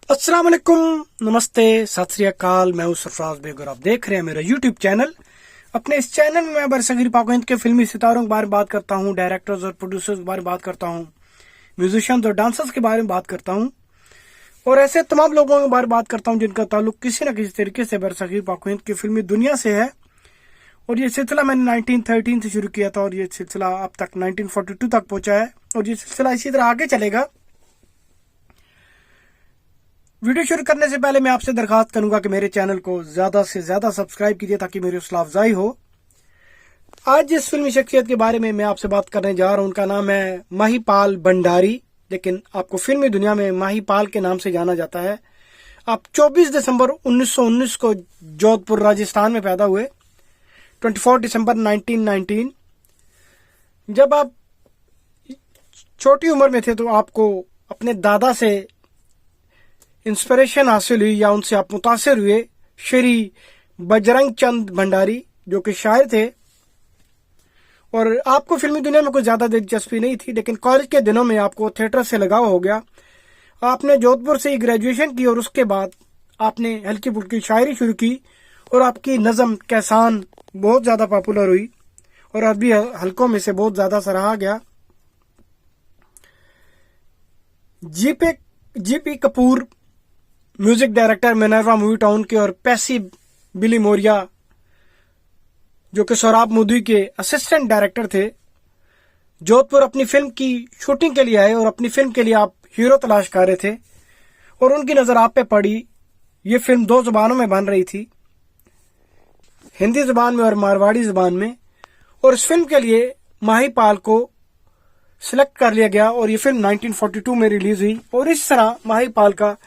अस्सलाम वालेकुम, नमस्ते, सत श्री अकाल। मैं हूं सरफराज बेग और आप देख रहे हैं मेरा यूट्यूब चैनल। अपने इस चैनल में मैं बरसगीर पाक हिंद के फिल्मी सितारों के बारे में बात करता हूं, डायरेक्टर्स और प्रोड्यूसर्स के बारे में बात करता हूं, म्यूजिशियंस और डांसर्स के बारे में बात करता हूं और ऐसे तमाम लोगों के बारे में बात करता हूं जिनका ताल्लुक किसी न किसी तरीके से बरसगीर पाक हिंद की फिल्मी दुनिया से है। और ये सिलसिला मैंने 1913 से शुरू किया था और ये सिलसिला अब तक 1942 तक पहुंचा है और ये सिलसिला इसी तरह आगे चलेगा। वीडियो शुरू करने से पहले मैं आपसे दरखास्त करूंगा कि मेरे चैनल को ज्यादा से ज्यादा सब्सक्राइब कीजिए ताकि मेरी हौसला अफजाई हो। आज जिस फिल्मी शख्सियत के बारे में मैं आपसे बात करने जा रहा हूं उनका नाम है महिपाल भंडारी, लेकिन आपको फिल्मी दुनिया में महिपाल के नाम से जाना जाता है। आप 24 दिसंबर 1919 को जोधपुर राजस्थान में पैदा हुए। 24 दिसंबर 1919। जब आप छोटी उम्र में थे तो आपको अपने दादा से इंस्पिरेशन हासिल हुई या उनसे आप मुतासिर हुए श्री बजरंग चंद भंडारी, जो कि शायर थे। और आपको फिल्मी दुनिया में कोई ज्यादा दिलचस्पी नहीं थी, लेकिन कॉलेज के दिनों में आपको थिएटर से लगाव हो गया। आपने जोधपुर से ही ग्रेजुएशन की और उसके बाद आपने हल्की फुल्की शायरी शुरू की और आपकी नज़म कैसान बहुत ज्यादा पॉपुलर हुई और अरबी हलकों में से बहुत ज्यादा सराहा गया। GP Kapoor music director Minerva movie town के और पैसी बिली मोरिया जो कि सोराब मुदी के असिस्टेंट डायरेक्टर थे, जोधपुर अपनी फिल्म की शूटिंग के लिए आए और अपनी फिल्म के लिए आप हीरो तलाश कर रहे थे और उनकी नजर आप पे पड़ी। ये फिल्म 2 जुबानों में बन रही थी, हिंदी जुबान में और मारवाड़ी जुबान में, और इस फिल्म के लिए महिपाल को सिलेक्ट कर लिया गया और ये फिल्म 1942 में रिलीज हुई। और इस तरह महिपाल का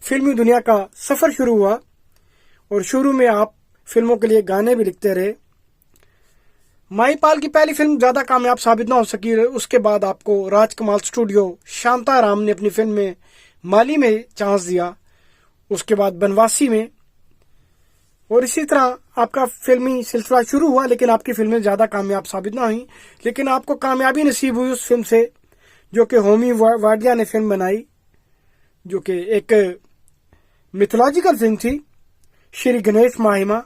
फिल्मी दुनिया का सफर शुरू हुआ और शुरू में आप फिल्मों के लिए गाने भी लिखते रहे। महिपाल की पहली फिल्म ज्यादा कामयाब साबित ना हो सकी। उसके बाद आपको राजकमाल स्टूडियो शांताराम ने अपनी फिल्म में माली में चांस दिया, उसके बाद बनवासी में, और इसी तरह आपका फिल्मी सिलसिला शुरू हुआ। लेकिन आपकी फिल्में ज्यादा कामयाब साबित ना हुई, लेकिन आपको कामयाबी नसीब हुई उस फिल्म से जो कि होमी वाडिया ने फिल्म बनाई, जो कि एक मिथोलॉजिकल फिल्म थी, श्री गणेश महिमा।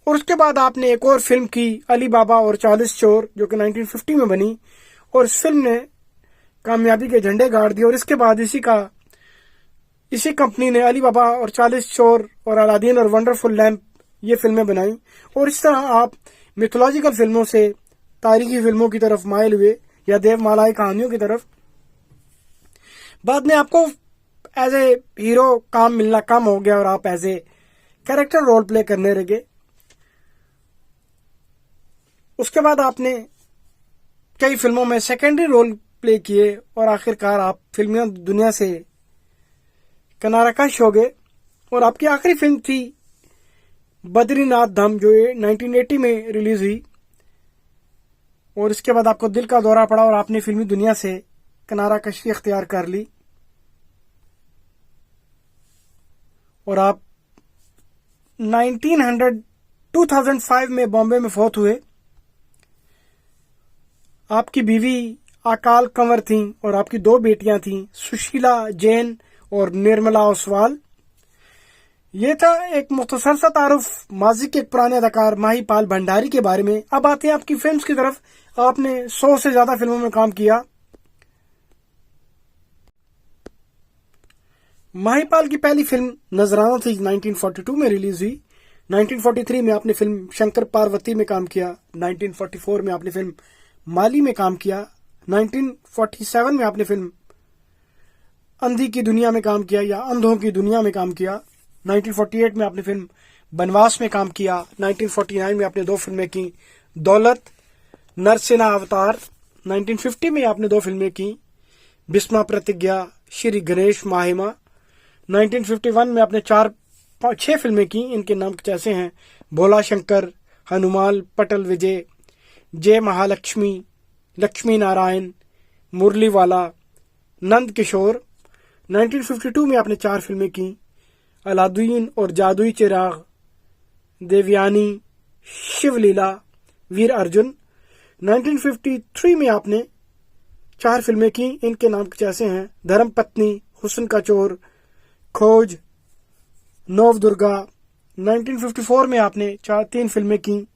और उसके बाद आपने एक और फिल्म की अली बाबा और 40 चोर, जो कि 1950 में बनी और इस फिल्म ने कामयाबी के झंडे गाड़ दिए। और इसके बाद इसी कंपनी ने अली बाबा और 40 चोर और अलादीन और वंडरफुल लैंप ये फिल्में बनाई। और इस तरह आप मिथोलॉजिकल फिल्मों से तारीखी फिल्मों की तरफ माइल हुए या देवमालाई कहानियों की तरफ। बाद में आपको एज ए हीरो काम मिलना कम हो गया और आप as a character role play करने लगे। उसके बाद आपने कई फिल्मों में सेकेंडरी रोल प्ले किए और आखिरकार आप फिल्मी दुनिया से किनाराकश हो गए। और आपकी आखिरी फिल्म थी बद्रीनाथ धाम, जो 1980 में रिलीज हुई। और इसके बाद आपको दिल का दौरा पड़ा और आपने फिल्मी दुनिया से किनाराकशी इख्तियार कर ली और आप 2005 में बॉम्बे में फौत हुए। आपकी बीवी अकाल कंवर थीं और आपकी 2 बेटियां थीं, सुशीला जैन और निर्मला ओसवाल। ये था एक मुख्तसर सा तारुफ माजी के एक पुराने अदाकार महिपाल भंडारी के बारे में। अब आते हैं आपकी फिल्म्स की तरफ। आपने 100 से ज्यादा फिल्मों में काम किया। महिपाल की पहली फिल्म नजराना थी, 1942 में रिलीज हुई। 1943 में आपने फिल्म शंकर पार्वती में काम किया। 1944 में आपने फिल्म माली में काम किया। 1947 में आपने फिल्म अंधी की दुनिया में काम किया या अंधों की दुनिया में काम किया। 1948 में आपने फिल्म बनवास में काम किया। 1949 में आपने 2 फिल्में की, दौलत, नरसेना अवतार। 1950 में आपने 2 फिल्में की, भीष्मा प्रतिज्ञा, श्री गणेश महिमा। 1951 में आपने 6 फिल्में की। इनके नाम कुछ ऐसे हैं: भोला शंकर, हनुमाल, पटल विजय, जय महालक्ष्मी, लक्ष्मी नारायण, मुरलीवाला, नंद किशोर। 1952 में आपने 4 फिल्में की, अलादीन और जादुई चिराग, देवयानी, शिवलीला, वीर अर्जुन। 1953 में आपने 4 फिल्में की। इनके नाम कुछ ऐसे हैं: धर्मपत्नी, हुस्न का चोर, खोज, नव दुर्गा। 1954 में आपने 3 फिल्में की,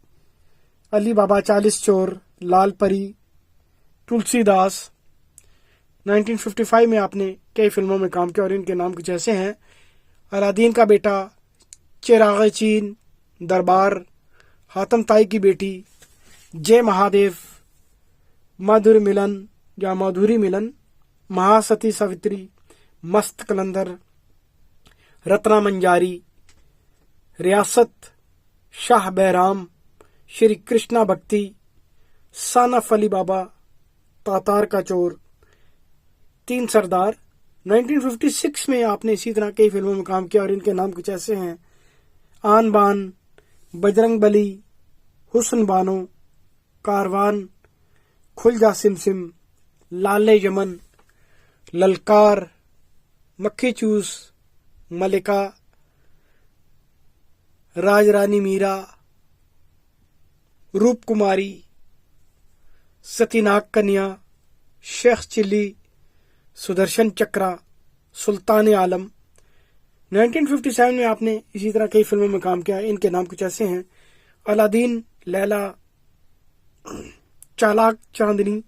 अली बाबा, 40 चोर, लाल परी, तुलसीदास। 1955 में आपने कई फिल्मों में काम किया और इनके नाम कुछ ऐसे हैं: अलादीन का बेटा, चिराग चीन, दरबार, हातम ताई की बेटी, जय महादेव, मधुर मिलन या माधुरी मिलन, महासती सावित्री, मस्त कलंदर, रत्ना मंजारी, रियासत, शाह बैराम, श्री कृष्णा भक्ति, son of Ali Baba, Tatar का चोर, 3 सरदार। 1956 में आपने इसी तरह कई फिल्मों में काम किया और इनके नाम कुछ ऐसे हैं: आन बान, बजरंग बली, हुस्न बानो, कारवान, खुल जा सिम सिम, लाले यमन, ललकार, मक्खी चूस, मलिका, राजरानी मीरा, रूप कुमारी, सतीनाग कन्या, शेख चिल्ली, सुदर्शन चक्रा, सुल्तान आलम। 1957 में आपने इसी तरह कई फिल्मों में काम किया, इनके नाम कुछ ऐसे हैं: अलादीन, लैला, चालाक चांदनी,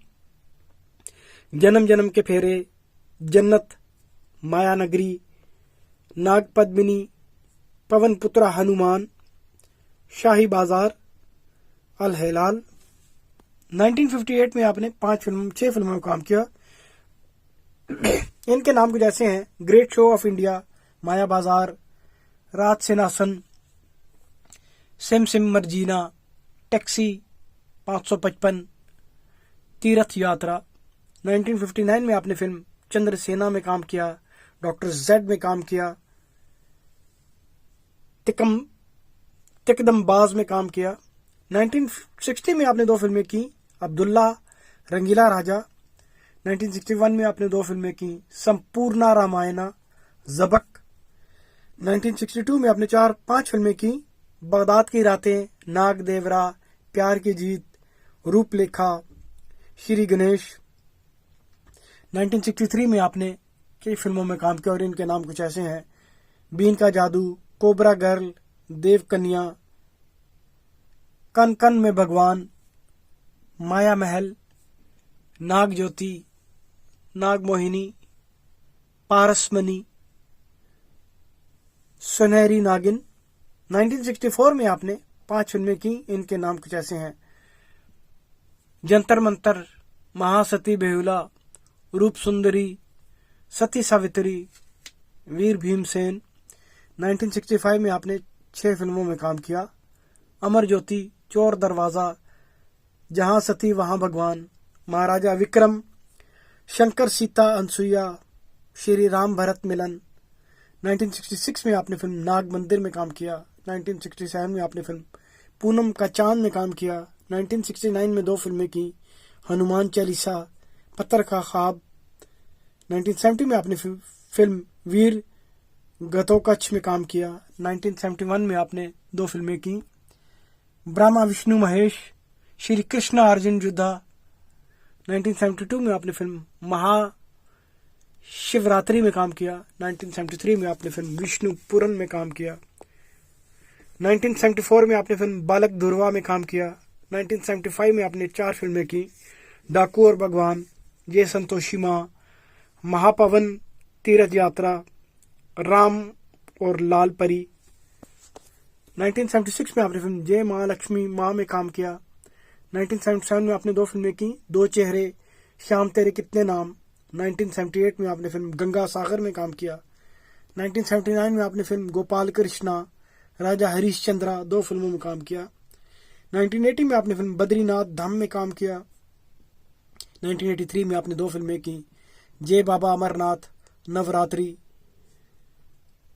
जन्म जन्म के फेरे, जन्नत, माया नगरी, नाग पद्मिनी, पवन पुत्रा हनुमान, शाही बाजार, अल हिलाल। 1958 में आपने 6 फिल्मों में काम किया, इनके नाम कुछ ऐसे हैं: ग्रेट शो ऑफ इंडिया, माया बाजार, रात सिंहासन, सिम सिम मर्जीना, टैक्सी, 555, तीर्थ यात्रा। 1959 में आपने फिल्म चंद्रसेना में काम किया, डॉक्टर जेड में काम किया, तिकदमबाज में काम किया। 1960 में आपने 2 फिल्में की, अब्दुल्ला, रंगीला राजा। 1961 में आपने 2 फिल्में की, संपूर्णा रामायणा, जबक। 1962 में आपने 5 फिल्में की, बगदाद की रातें, नाग देवरा, प्यार की जीत, रूपलेखा, श्री गणेश। 1963 में आपने कई फिल्मों में काम किया और इनके नाम कुछ ऐसे हैं: बीन का जादू, कोबरा गर्ल, देव कन्या, कन कन में भगवान, माया महल, नाग ज्योति, नाग मोहिनी, पारसमनी, सुनहरी नागिन। 1964 में आपने 5 फिल्में की, इनके नाम कुछ ऐसे हैं: जंतर मंतर, महासती बेहुला, रूप सुंदरी, सती सावित्री, वीर भीमसेन। 1965 में आपने 6 फिल्मों में काम किया, अमर ज्योति, चोर दरवाजा, जहां सती वहां भगवान, महाराजा विक्रम, शंकर सीता अनसुईया, श्री राम भरत मिलन। 1966 में आपने फिल्म नाग मंदिर में काम किया। 1967 में आपने फिल्म पूनम का चांद में काम किया। 1969 में 2 फिल्में की, हनुमान चालीसा, पत्थर का ख्वाब। 1970 में आपने फिल्म वीर घतोत्कच में काम किया। 1971 में आपने 2 फिल्में की, ब्रह्मा विष्णु महेश, श्री कृष्ण अर्जुन युद्धा। 1972 में आपने फिल्म महाशिवरात्रि में काम किया। 1973 में आपने फिल्म विष्णु पुरन में काम किया। 1974 में आपने फिल्म बालक धुरवा में काम किया। 1975 में आपने 4 फिल्में की, डाकू और भगवान, ये संतोषी माँ, महापवन, तीर्थ यात्रा, राम और लाल परी। 1976 में आपने फिल्म जय महालक्ष्मी माँ में काम किया। 1977 में आपने 2 फिल्में की, दो चेहरे, श्याम तेरे कितने नाम। 1978 में आपने फिल्म गंगा सागर में काम किया। 1979 में आपने फिल्म गोपाल कृष्णा, राजा हरीशचंद्रा, 2 फिल्मों में काम किया। 1980 में आपने फिल्म बद्रीनाथ धाम में काम किया। 1983 में आपने 2 फिल्में की, जय बाबा अमरनाथ, नवरात्रि,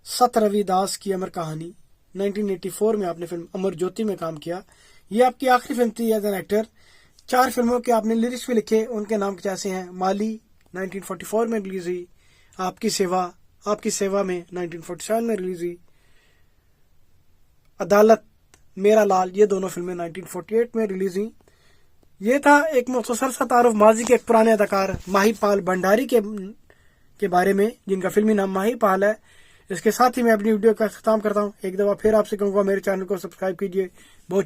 सत रविदास की अमर कहानी। 1984 में आपने फिल्म अमर ज्योति में काम किया। ये आपकी आखिरी फिल्म थी एज एन एक्टर। 4 फिल्मों के आपने लिरिक्स भी लिखे, उनके नाम कुछ ऐसे हैं: माली 1944 में रिलीज हुई, आपकी सेवा में 1947 में रिलीज हुई, अदालत, मेरा लाल, ये दोनों फिल्में 1948 में रिलीज हुई। ये था एक मुख्तसर सा तारुफ माजी के एक पुराने अदाकार माही पाल भंडारी के बारे में, जिनका फिल्मी नाम माही पाल है। इसके साथ ही मैं अपनी वीडियो का खत्म करता हूं। एक दफा फिर आपसे कहूंगा मेरे चैनल को सब्सक्राइब कीजिए। बहुत